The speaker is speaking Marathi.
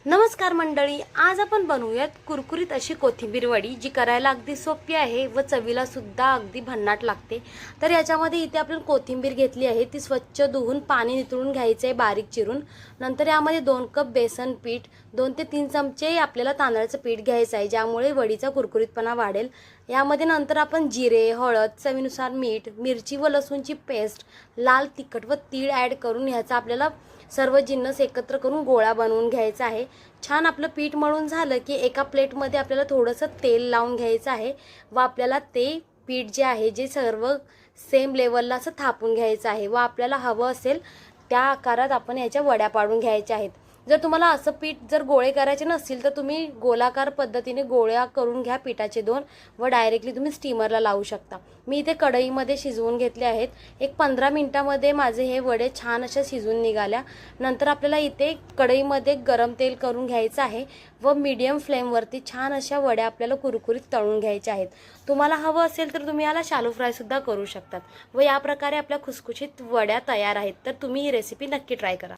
नमस्कार मंडळी, आज आपण बनवूयात कुरकुरीत अशी कोथिंबीर वडी, जी करायला अगदी सोपी आहे व चवीला सुद्धा अगदी भन्नाट लागते। तर याच्यामध्ये इथे आपण कोथिंबीर घेतली आहे, ती स्वच्छ धुवून पाणी निथळून घ्यायचे आहे बारीक चिरून। नंतर यामध्ये 2 कप बेसन पीठ, 2 ते 3 चमचे आपल्याला तांदळाचं पीठ घ्यायचं आहे, ज्यामुळे वडीचा कुरकुरीतपणा वाढेल। यामध्ये नंतर आपण जिरे, हळद, चवीनुसार मीठ, मिरची व लसूणची पेस्ट, लाल तिखट व तीळ ॲड करून ह्याचा आपल्याला सर्व जिन्नस एकत्र करून गोळा बनवून घ्यायचा आहे। छान आपलं पीठ मळून झालं की एका प्लेटमध्ये आपल्याला थोडंसं तेल लावून घ्यायचं आहे व आपल्याला ते पीठ जे आहे जे सर्व सेम लेवलला असं थापून घ्यायचं आहे व आपल्याला हवं असेल त्या आकारात आपण याच्या वड्या पाडून घ्यायच्या आहेत। जर तुम्हाला असं पीठ जर गोळे करायचे नसतील तर तुम्ही गोलाकार पद्धतीने गोळ्या करून घ्या पिठाचे 2 व डायरेक्टली तुम्ही स्टीमरला लावू शकता। मी इथे कढईमध्ये शिजवून घेतले आहेत। एक 15 मिनिटांमध्ये माझे हे वडे छान अशा शिजून निघाल्या। नंतर आपल्याला इथे कढईमध्ये गरम तेल करून घ्यायचं आहे व मीडियम फ्लेमवरती छान अशा वड्या आपल्याला कुरकुरीत तळून घ्यायच्या आहेत। तुम्हाला हवं असेल तर तुम्ही याला शॅलो फ्राय सुद्धा करू शकतात व या प्रकारे आपल्या खुसखुशीत वड्या तयार आहेत। तर तुम्ही ही रेसिपी नक्की ट्राय करा।